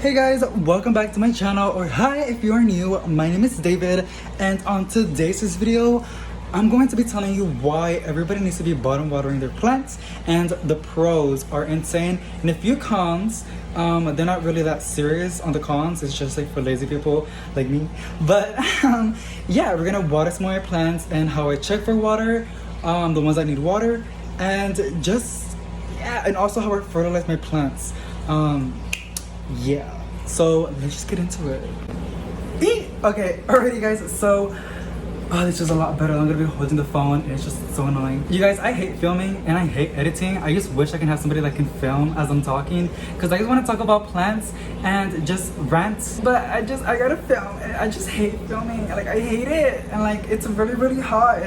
Hey guys, welcome back to my channel, or hi if you are new. My name is David, and on today's video I'm going to be telling you why everybody needs to be bottom watering their plants, and the pros are insane and a few cons. They're not really that serious on the cons, it's just like for lazy people like me. But yeah, we're gonna water some more plants and how I check for water, the ones that need water, and just and also how I fertilize my plants. Yeah, so let's just get into it. Okay, alrighty guys, so this is a lot better. I'm gonna be holding the phone and it's just so annoying. You guys, I hate filming and I hate editing. I just wish I can have somebody that can film as I'm talking, because I just want to talk about plants and just rant, but I gotta film. I just hate filming. Like, I hate it, and like it's really hot.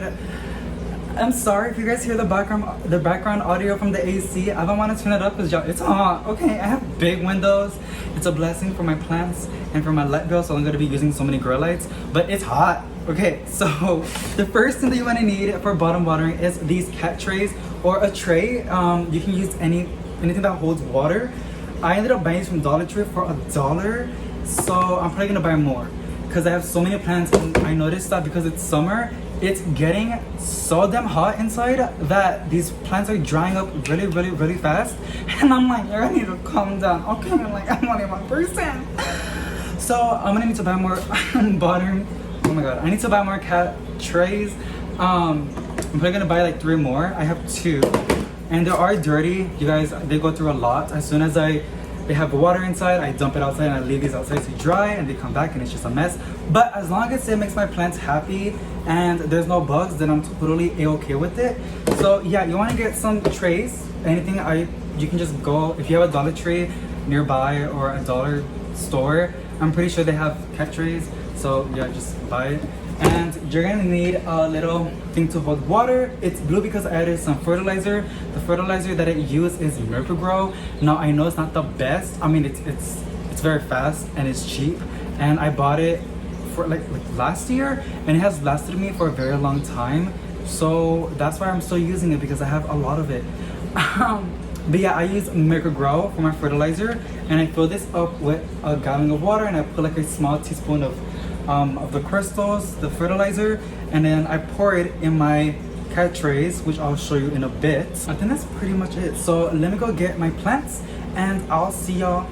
I'm sorry if you guys hear the background audio from the AC. I don't want to turn it up because y'all, it's hot. Okay, I have big windows. It's a blessing for my plants and for my light bill, so I'm going to be using so many grow lights, but it's hot. Okay, so the first thing that you want to need for bottom watering is these cat trays, or a tray. You can use anything that holds water. I ended up buying these from Dollar Tree for $1, so I'm probably going to buy more because I have so many plants, and I noticed that because it's summer, it's getting so damn hot inside that these plants are drying up really fast, and I'm like, I need to calm down. Okay, like, I'm only one person, so I'm gonna need to buy more bottom. Oh my god, I need to buy more cat trays. I'm probably gonna buy like 3 more. I have 2, and they are dirty. You guys, they go through a lot. As soon as they have water inside, I dump it outside and I leave these outside to dry, and they come back and it's just a mess. But as long as it makes my plants happy and there's no bugs, then I'm totally a-okay with it. So yeah, you want to get some trays. Anything you can just go, if you have a Dollar Tree nearby or a dollar store, I'm pretty sure they have cat trays. So yeah, just buy it. And you're gonna need a little thing to hold water. It's blue because I added some fertilizer. The fertilizer that I use is Miracle-Gro. Now I know it's not the best. I mean, it's very fast and it's cheap, and I bought it for like last year, and it has lasted me for a very long time. So that's why I'm still using it, because I have a lot of it. But yeah, I use Miracle-Gro for my fertilizer, and I fill this up with a gallon of water, and I put like a small teaspoon of the crystals, the fertilizer, and then I pour it in my cat trays, which I'll show you in a bit. I think that's pretty much it. So let me go get my plants and I'll see y'all.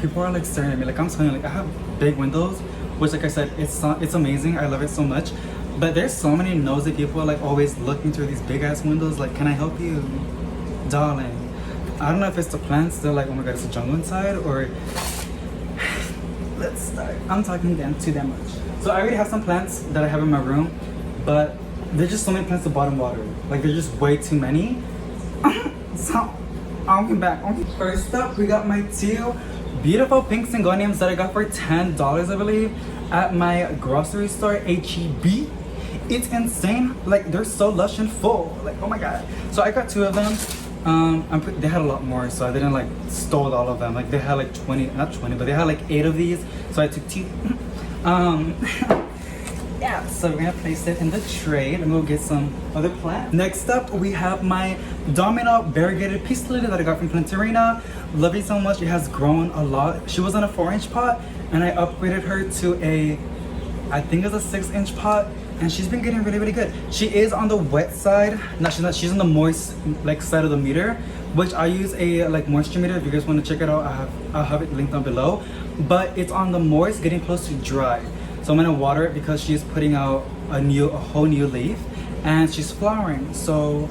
People are like staring at me, like, I'm telling you, like, I have big windows, which, like I said, it's amazing. I love it so much, but there's so many nosy people like always looking through these big ass windows, like, can I help you, darling? I don't know if it's the plants, they're like, oh my god, it's a jungle inside, or let's start. I'm talking too damn much. So I already have some plants that I have in my room, but there's just so many plants to bottom water. Like, there's just way too many. So I'll be back. First up, we got my 2 beautiful pink syngoniums that I got for $10, I believe, at my grocery store, HEB. It's insane. Like, they're so lush and full. Like, oh my god. So I got 2 of them. They had a lot more, so I didn't like stole all of them. Like, they had like 20, not 20, but they had like 8 of these, so I took 2. Yeah, so we're gonna place it in the tray, and we'll get some other plants. Next up, we have my Domino variegated peace lily that I got from Plantarina. Love it so much. It has grown a lot. She was in a 4-inch pot, and I upgraded her to I think it's a 6-inch pot, and she's been getting really good. She is on the wet side. No, she's not. She's on the moist like side of the meter, which I use a like moisture meter. If you guys want to check it out, I'll have it linked down below. But it's on the moist, getting close to dry. So I'm gonna water it because she's putting out a whole new leaf, and she's flowering. So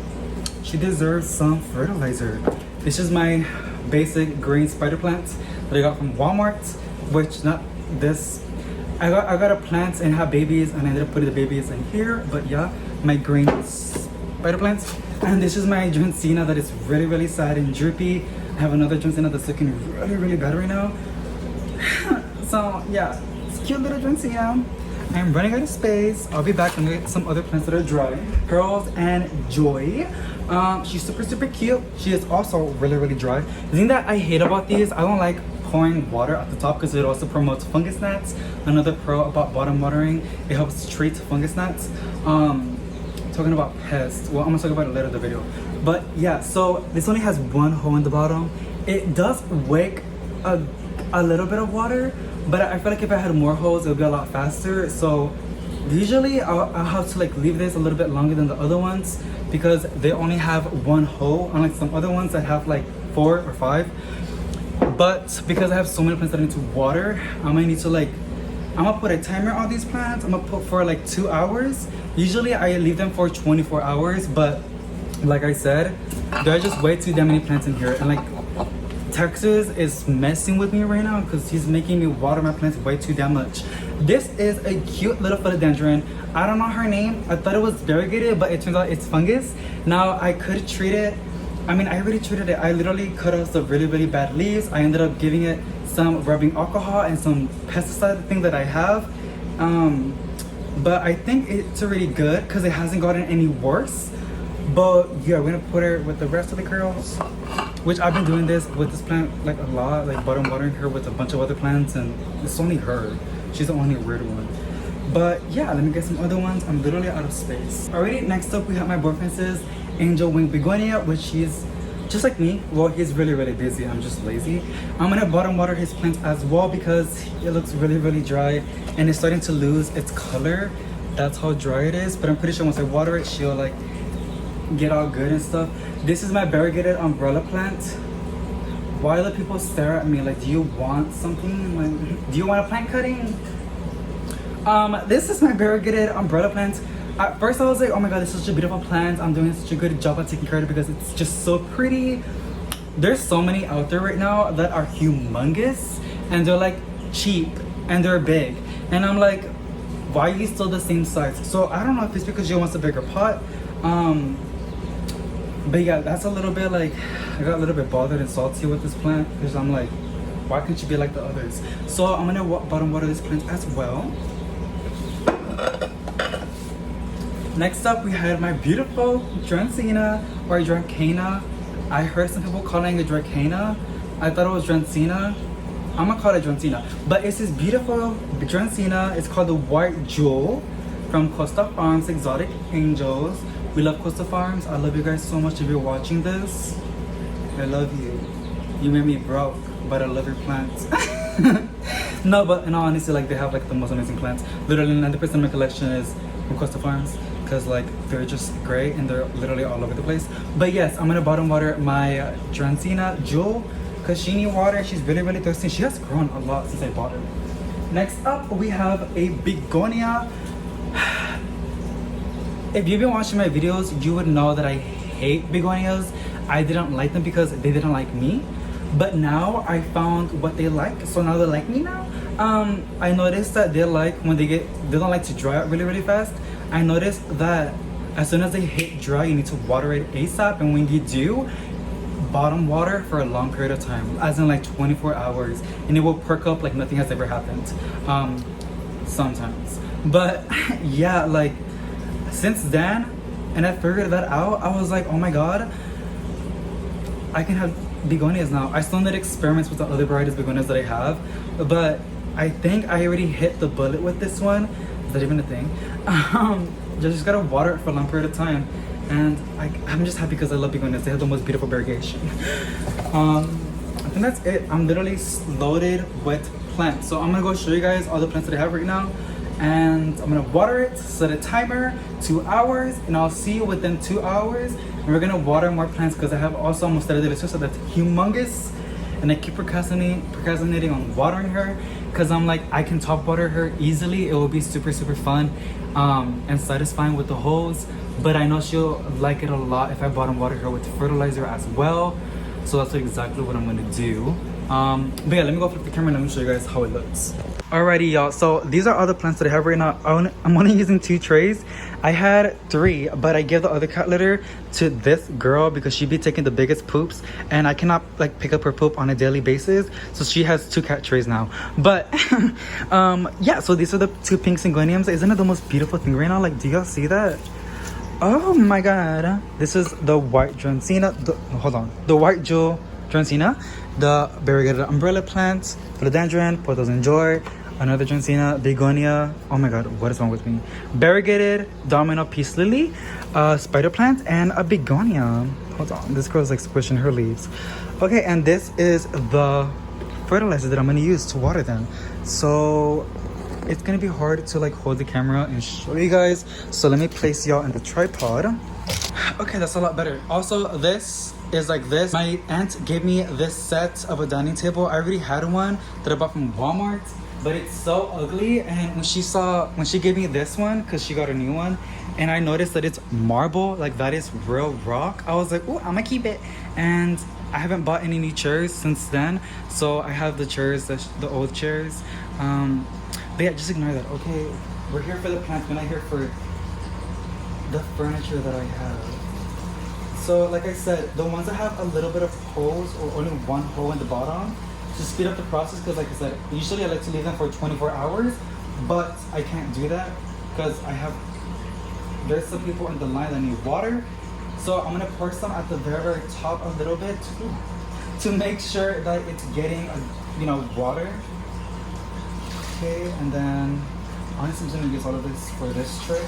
she deserves some fertilizer. This is my basic green spider plant that I got from Walmart, which not this. I got a plant and have babies, and I ended up putting the babies in here. But yeah, my green spider plants. And this is my Dracaena that is really sad and droopy. I have another Dracaena that's looking really bad right now. So yeah, it's cute little Dracaena. I'm running out of space. I'll be back and get some other plants that are dry. Pearls and Joy. She's super cute. She is also really dry. The thing that I hate about these, I don't like pouring water at the top because it also promotes fungus gnats. Another pro about bottom watering, it helps treat fungus gnats. Talking about Pest, well, I'm gonna talk about it later in the video. But yeah, so this only has 1 hole in the bottom. It does wick a little bit of water, but I feel like if I had more holes, it would be a lot faster. So usually I'll have to like leave this a little bit longer than the other ones because they only have one hole, unlike some other ones that have like 4 or 5. But because I have so many plants that I need to water, I'm gonna put a timer on these plants. I'm gonna put for like 2 hours. Usually I leave them for 24 hours, but like I said, there are just way too damn many plants in here. And like Texas is messing with me right now because he's making me water my plants way too damn much. This is a cute little philodendron. I don't know her name. I thought it was variegated, but it turns out it's fungus. Now I could treat it. I mean, I already treated it. I literally cut off the really, really bad leaves. I ended up giving it some rubbing alcohol and some pesticide thing that I have. But I think it's already good because it hasn't gotten any worse. But yeah, we're gonna put her with the rest of the girls, which I've been doing this with this plant like a lot, like bottom watering her with a bunch of other plants, and it's only her. She's the only weird one. But yeah, let me get some other ones. I'm literally out of space. Alrighty, next up we have my boyfriend's angel wing begonia, which he's just like me. Well, he's really, really busy. I'm just lazy. I'm gonna bottom water his plants as well because it looks really, really dry and it's starting to lose its color. That's how dry it is. But I'm pretty sure once I water it, she'll like get all good and stuff. This is my variegated umbrella plant. Why do people stare at me like, do you want something? Like, do you want a plant cutting? This is my variegated umbrella plant. At first I was like, oh my god, this is such a beautiful plant. I'm doing such a good job at taking care of it because it's just so pretty. There's so many out there right now that are humongous and they're like cheap and they're big. And I'm like, why are you still the same size? So I don't know if it's because she wants a bigger pot. But yeah, that's a little bit like, I got a little bit bothered and salty with this plant because I'm like, why can't you be like the others? So I'm gonna bottom water this plant as well. Next up, we had my beautiful Dracaena or Dracaena. I heard some people calling it Dracaena. I thought it was Dracaena. I'm gonna call it Dracaena. But it's this beautiful Dracaena. It's called the White Jewel from Costa Farms Exotic Angels. We love Costa Farms. I love you guys so much. If you're watching this, I love you. You made me broke, but I love your plants. No, but in all honesty, like they have like the most amazing plants. Literally 90% of my collection is from Costa Farms because like they're just great and they're literally all over the place. But yes, I'm gonna bottom water my Dracaena Jewel because she needs water. She's really, really thirsty. She has grown a lot since I bought her. Next up, we have a begonia. If you've been watching my videos, you would know that I hate begonias. I didn't like them because they didn't like me. But now I found what they like, so now they like me now. I noticed that they like when they don't like to dry out really, really fast. I noticed that as soon as they hit dry, you need to water it ASAP, and when you do, bottom water for a long period of time, as in like 24 hours, and it will perk up like nothing has ever happened. Sometimes. But yeah, like since then, and I figured that out, I was like, oh my god, I can have begonias now. I still need experiments with the other varieties of begonias that I have, but I think I already hit the bullet with this one. Is that even a thing? Just gotta water it for a long period of time, and I'm just happy because I love begonias. They have the most beautiful variegation. I think that's it. I'm literally loaded with plants, so I'm gonna go show you guys all the plants that I have right now, and I'm gonna water it, set a timer, 2 hours, and I'll see you within 2 hours. And we're gonna water more plants because I have also Monstera deliciosa that's humongous, and I keep procrastinating on watering her because I'm like, I can top water her easily. It will be super, super fun and satisfying with the hose, but I know she'll like it a lot if I bottom water her with fertilizer as well. So that's exactly what I'm gonna do. But yeah, let me go flip the camera and let me show you guys how it looks. Alrighty, y'all, so these are all the plants that I have right now. I'm only using 2 trays. I had 3, but I gave the other cat litter to this girl because she be taking the biggest poops, and I cannot like pick up her poop on a daily basis, so she has 2 cat trays now. But yeah, so these are the 2 pink syngoniums. Isn't it the most beautiful thing right now? Like, do y'all see that? Oh my god, this is the white Dracaena, the white jewel Dracaena, the variegated umbrella plant, philodendron, pothos and joy, another Dracaena, begonia, oh my god, what is wrong with me, variegated domino peace lily, spider plant, and a begonia. Hold on, this girl's like squishing her leaves. Okay, and this is the fertilizer that I'm gonna use to water them. So it's gonna be hard to like hold the camera and show you guys. So let me place y'all in the tripod. Okay, that's a lot better. Also, this is like this. My aunt gave me this set of a dining table. I already had one that I bought from Walmart, but it's so ugly. And when she gave me this one, because she got a new one, and I noticed that it's marble, like that is real rock, I was like, oh, I'm gonna keep it. And I haven't bought any new chairs since then, so I have the chairs, the old chairs. But yeah, just ignore that. Okay, we're here for the plants, we're not here for the furniture that I have. So like I said, the ones that have a little bit of holes or only one hole in the bottom, to speed up the process, because like I said, usually I like to leave them for 24 hours, but I can't do that because there's some people in the line that need water. So I'm gonna pour some at the very, very top a little bit to make sure that it's getting, water. Okay, and then honestly, I'm just gonna use all of this for this trick.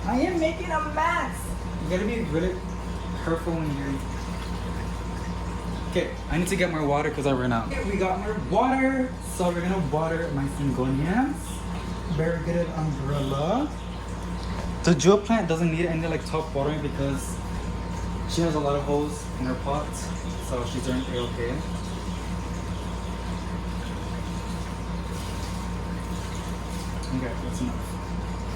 I am making a mess. You gotta be really careful when you're. Okay, I need to get more water because I ran out. Okay, we got more water, so we're gonna water my syngonias. Variegated umbrella. The jewel plant doesn't need any like top watering because she has a lot of holes in her pot, so she's doing okay. Okay, that's enough.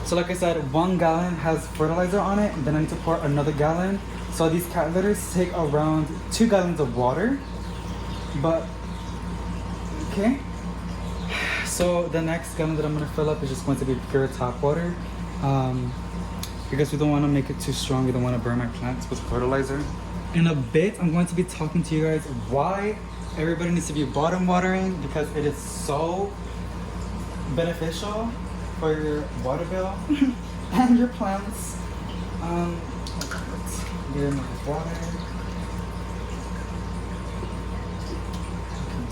So like I said, 1 gallon has fertilizer on it, and then I need to pour another gallon. So these cat litters take around 2 gallons of water. But okay. So the next gallon that I'm gonna fill up is just going to be pure tap water. Because we don't want to make it too strong. We don't want to burn my plants with fertilizer. In a bit, I'm going to be talking to you guys why everybody needs to be bottom watering, because it is so beneficial for your water bill and your plants. Let's get in my water.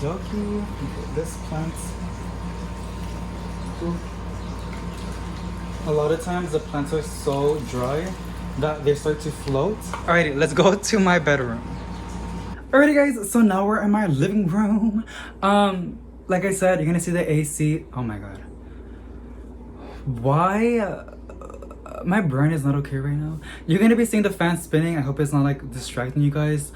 Okie dokie. This plant. Ooh. A lot of times the plants are so dry that they start to float. Alrighty, let's go to my bedroom. Alrighty guys, so now we're in my living room. Like I said, you're gonna see the AC. Oh my god. Why? My brain is not okay right now. You're gonna be seeing the fan spinning. I hope it's not like distracting you guys.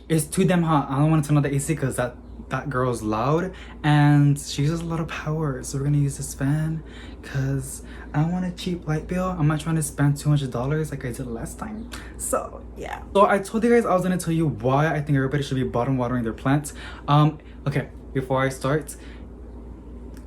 It's too damn hot. I don't want to turn on the AC because that girl's loud and she uses a lot of power. So we're gonna use this fan because I don't want a cheap light bill. I'm not trying to spend $200 like I did last time. So yeah. So I told you guys I was gonna tell you why I think everybody should be bottom watering their plants. Okay, before I start,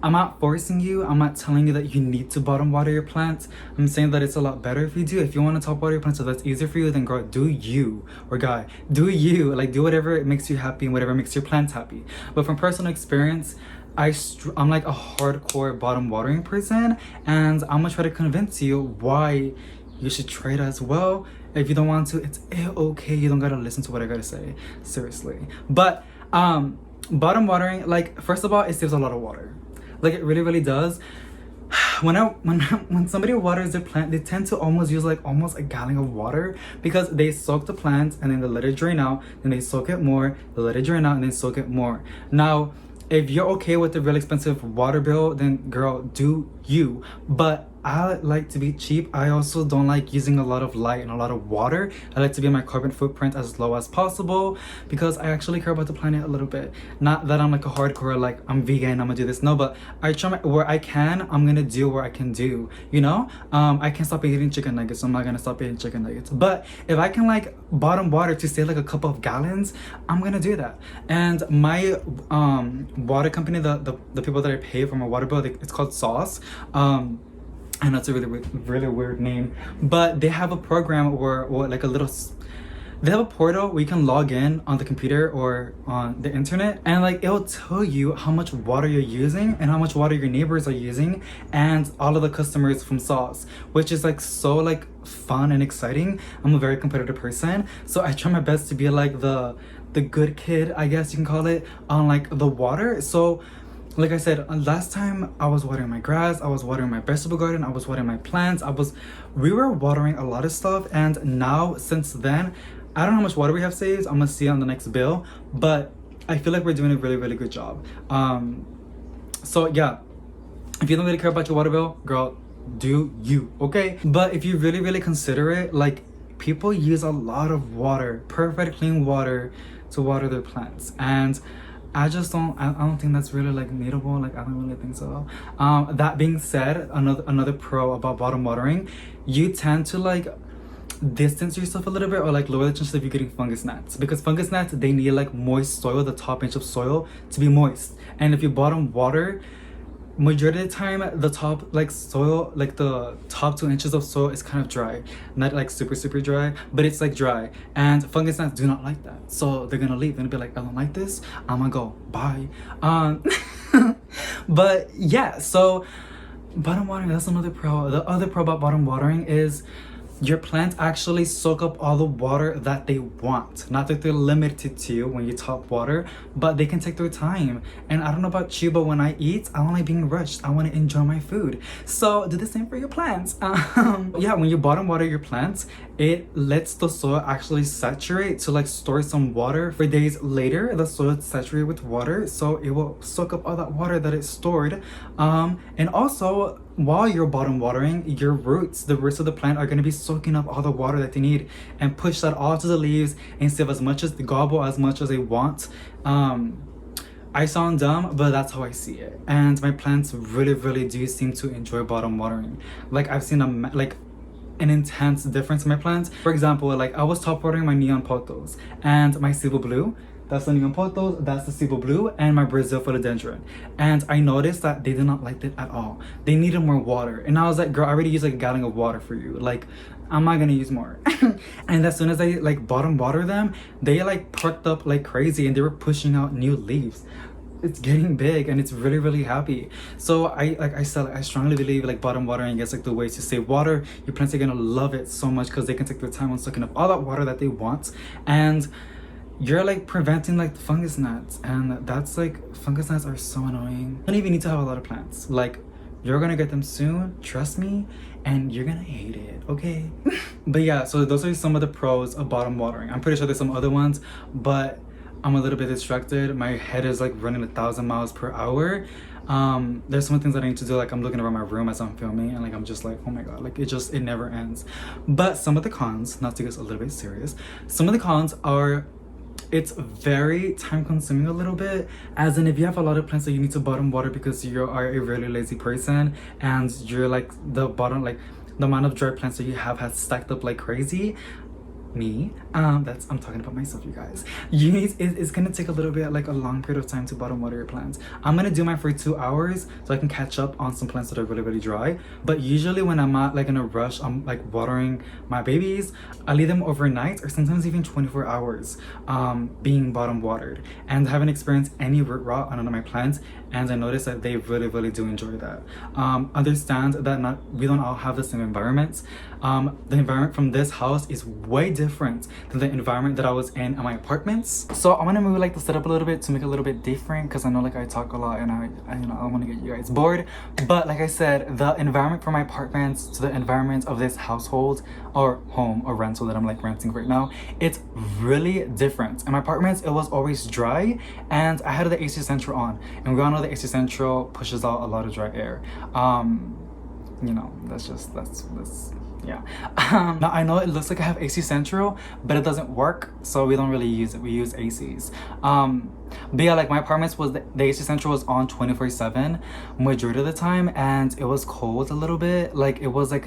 I'm not forcing you. I'm not telling you that you need to bottom water your plants. I'm saying that it's a lot better if you do. If you want to top water your plants so that's easier for you, then girl, do you. Or guy, do you. Like, do whatever makes you happy and whatever makes your plants happy. But from personal experience, I'm like a hardcore bottom watering person, and I'm gonna try to convince you why you should try it as well. If you don't want to, it's okay. You don't gotta listen to what I gotta say. Seriously. But bottom watering, like, first of all, it saves a lot of water. Like, it really, really does. When somebody waters their plant, they tend to almost use like almost a gallon of water because they soak the plant and then they let it drain out, then they soak it more, they let it drain out, and then soak it more. Now, if you're okay with the real expensive water bill, then girl, do you. But I like to be cheap. I also don't like using a lot of light and a lot of water. I like to be my carbon footprint as low as possible because I actually care about the planet a little bit. Not that I'm like a hardcore, like I'm vegan, I'm gonna do this. No, but I try where I can, I'm gonna do where I can do, you know? I can't stop eating chicken nuggets, so I'm not gonna stop eating chicken nuggets. But if I can like bottom water to save like a couple of gallons, I'm gonna do that. And my water company, the people that I pay for my water bill, it's called Sauce. I know it's a really weird name, but they have a program where like they have a portal where you can log in on the computer or on the internet, and like it'll tell you how much water you're using and how much water your neighbors are using and all of the customers from Sauce, which is like so like fun and exciting. I'm a very competitive person, so I try my best to be like the good kid, I guess you can call it, on like the water. So like I said, last time I was watering my grass, I was watering my vegetable garden, I was watering my plants, we were watering a lot of stuff, and now since then I don't know how much water we have saved. I'm gonna see on the next bill, but I feel like we're doing a really, really good job. So yeah, if you don't really care about your water bill, girl, do you, okay? But if you really, really consider it, like, people use a lot of water, perfect clean water, to water their plants, and I just don't. I don't think that's really like needable. Like, I don't really think so. That being said, another pro about bottom watering, you tend to like distance yourself a little bit, or like lower the chances of you getting fungus gnats, because fungus gnats, they need like moist soil, the top inch of soil, to be moist. And if you bottom water, majority of the time the top like soil, like the top 2 inches of soil is kind of dry, not like super dry, but it's like dry, and fungus gnats do not like that, so they're gonna leave and be like, I don't like this, I'm gonna go, bye. But yeah, so bottom watering, that's another pro. The other pro about bottom watering is your plants actually soak up all the water that they want. Not that they're limited to when you top water, but they can take their time. And I don't know about you, but when I eat, I don't like being rushed. I want to enjoy my food. So do the same for your plants. Yeah, when you bottom water your plants, it lets the soil actually saturate to like store some water for days later. The soil is saturated with water, so it will soak up all that water that it's stored. And also, while you're bottom watering, your roots, the roots of the plant, are going to be soaking up all the water that they need and push that all to the leaves and save as much as they gobble as much as they want. I sound dumb, but that's how I see it, and my plants really do seem to enjoy bottom watering. Like, I've seen an intense difference in my plants. For example, like, I was top watering my neon pothos and my cebu blue. That's the neon pothos, that's the cebu blue, and my Brazil philodendron. And I noticed that they did not like it at all. They needed more water. And I was like, girl, I already used like a gallon of water for you. Like, I'm not gonna use more. And as soon as I like bottom water them, they like perked up like crazy and they were pushing out new leaves. It's getting big and it's really happy. So I strongly believe like bottom watering is like the way to save water. Your plants are gonna love it so much because they can take their time on soaking up all that water that they want, and you're like preventing like fungus gnats. And that's like, fungus gnats are so annoying. You don't even need to have a lot of plants. Like, you're gonna get them soon, trust me, and you're gonna hate it, okay? But yeah, so those are some of the pros of bottom watering. I'm pretty sure there's some other ones, but I'm a little bit distracted. My head is like running 1,000 miles per hour. There's some things that I need to do. Like, I'm looking around my room as I'm filming, and like I'm just like, oh my god, like it never ends. But some of the cons, not to get a little bit serious, some of the cons are, it's very time consuming a little bit, as in if you have a lot of plants that you need to bottom water because you are a really lazy person and you're like the amount of dry plants that you have has stacked up like crazy. Me, I'm talking about myself, you guys. It's gonna take a little bit, like a long period of time to bottom water your plants. I'm gonna do mine for 2 hours so I can catch up on some plants that are really dry. But usually when I'm not like in a rush, I'm like watering my babies, I leave them overnight or sometimes even 24 hours being bottom watered, and I haven't experienced any root rot on none of my plants, and I noticed that they really do enjoy that. Understand that we don't all have the same environments. The environment from this house is way different than the environment that I was in at my apartments. So I'm gonna move like the setup a little bit to make it a little bit different, because I know like I talk a lot and I don't want to get you guys bored. But like I said, the environment from my apartments to the environment of this household or home or rental that I'm like renting right now, it's really different. In my apartments, it was always dry, and I had the AC Central on, and we all know the AC Central pushes out a lot of dry air. You know, that's yeah. Now I know it looks like I have AC Central, but it doesn't work, so we don't really use it. We use ACs. But yeah, like my apartments was the AC Central was on 24/7 majority of the time, and it was cold a little bit. Like, it was like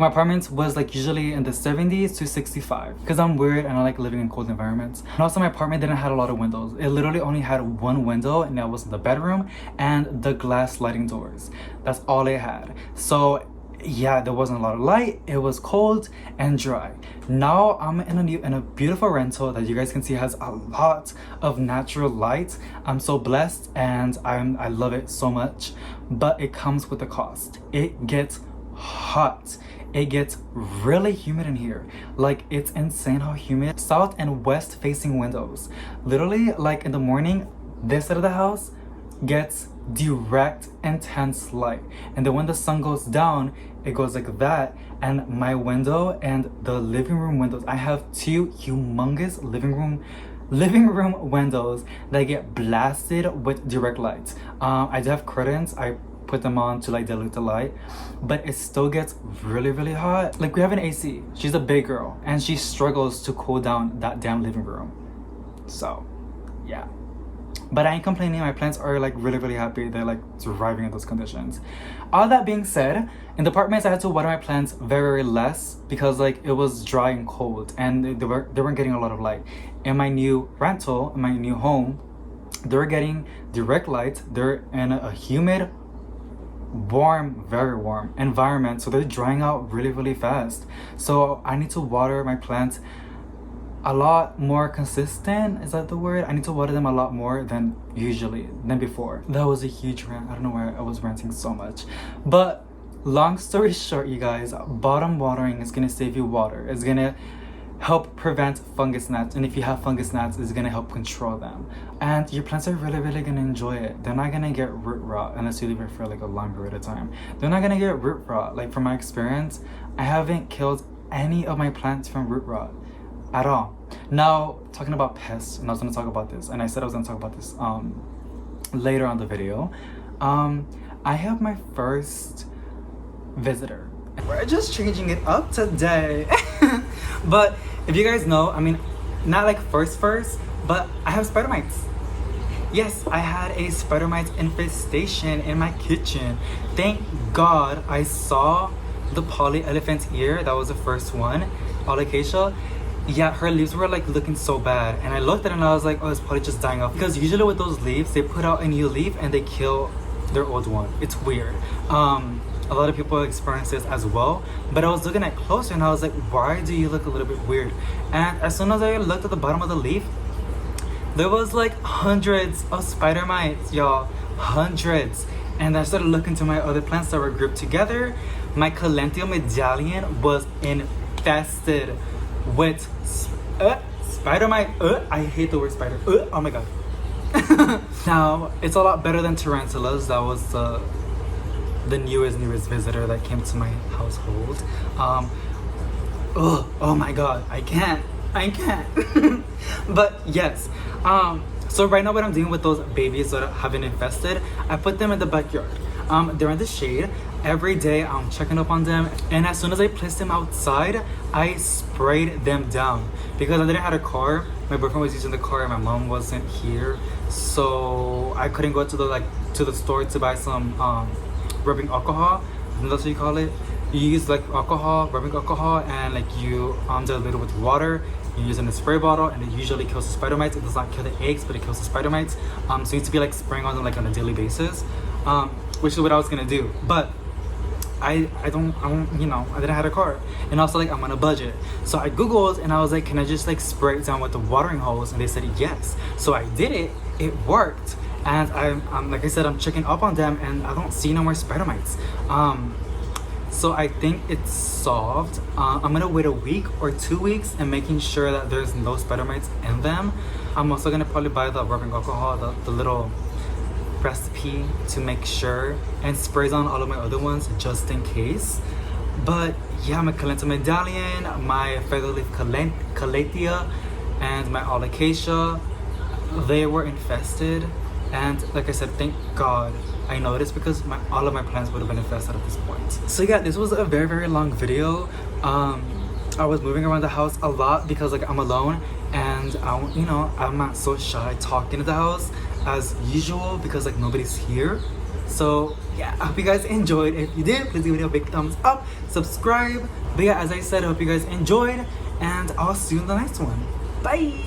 my apartment was like usually in the 70s to 65, because I'm weird and I like living in cold environments. And also my apartment didn't have a lot of windows. It literally only had one window, and that was in the bedroom, and the glass sliding doors. That's all it had. So yeah, there wasn't a lot of light. It was cold and dry. Now I'm in a beautiful rental that you guys can see has a lot of natural light. I'm so blessed, and I love it so much. But it comes with a cost. It gets hot. It gets really humid in here. Like, it's insane how humid. South and west facing windows. Literally, like in the morning, this side of the house, gets direct intense light, and then when the sun goes down it goes like that. And my window and the living room windows, I have two humongous living room windows that get blasted with direct light. I do have curtains. I put them on to like dilute the light, but it still gets really hot. Like we have an AC. She's a big girl and she struggles to cool down that damn living room. So yeah, but I ain't complaining. My plants are like really happy. They're like surviving in those conditions. All that being said, in the apartments I had to water my plants very less because like it was dry and cold and they weren't getting a lot of light. In my new rental, in my new home, they're getting direct light. They're in a humid, warm, very warm environment, so they're drying out really fast. So I need to water my plants a lot more consistent. Is that the word? I need to water them a lot more than before. That was a huge rant. I don't know why I was ranting so much, but long story short, you guys, bottom watering is gonna save you water. It's gonna help prevent fungus gnats, and if you have fungus gnats, it's gonna help control them, and your plants are really gonna enjoy it. They're not gonna get root rot unless you leave it for like a long period of time. They're not gonna get root rot. Like from my experience, I haven't killed any of my plants from root rot at all. Now talking about pests, and I was gonna talk about this, and I said I was gonna talk about this later on the video. I have my first visitor. We're just changing it up today. But if you guys know, I mean, not like first, but I have spider mites. Yes, I had a spider mite infestation in my kitchen. Thank God I saw the poly elephant ear. That was the first one. Alocasia. Yeah, her leaves were like looking so bad, and I looked at it and I was like, oh, it's probably just dying off, because usually with those leaves they put out a new leaf and they kill their old one. It's weird. A lot of people experience this as well, but I was looking at closer and I was like, why do you look a little bit weird? And as soon as I looked at the bottom of the leaf, there was like hundreds of spider mites, y'all. Hundreds. And I started looking to my other plants that were grouped together. My Calenthium medallion was infested with spider mite. I hate the word spider. Oh my god. Now it's a lot better than tarantulas. That was the newest visitor that came to my household. Oh my god, I can't. But yes, so right now what I'm doing with those babies that have been infested, I put them in the backyard. They're in the shade. Every day I'm checking up on them, and as soon as I placed them outside, I sprayed them down because I didn't have a car. My boyfriend was using the car and my mom wasn't here, so I couldn't go to the store to buy some rubbing alcohol. And that's what you call it. You use like alcohol, rubbing alcohol, and like you dilute it with water. You use it in a spray bottle, and it usually kills the spider mites. It does not kill the eggs, but it kills the spider mites. So you need to be like spraying on them like on a daily basis, which is what I was gonna do. But I don't, you know, I didn't have a car, and also like I'm on a budget. So I googled and I was like, can I just like spray it down with the watering hose? And they said yes. So I did it. It worked. And I'm like I said, I'm checking up on them, and I don't see no more spider mites. So I think it's solved. I'm gonna wait a week or 2 weeks and making sure that there's no spider mites in them. I'm also gonna probably buy the rubbing alcohol, the little recipe, to make sure, and sprays on all of my other ones just in case. But yeah, my Calenthium medallion, my featherleaf calathea, and my alocasia, they were infested. And like I said, thank God I noticed, because all of my plants would have been infested at this point. So yeah, this was a very long video. I was moving around the house a lot because like I'm alone, and I'm not so shy talking to the house as usual because like nobody's here. So yeah, I hope you guys enjoyed. If you did, please give the video a big thumbs up, subscribe. But yeah, as I said, I hope you guys enjoyed, and I'll see you in the next one. Bye.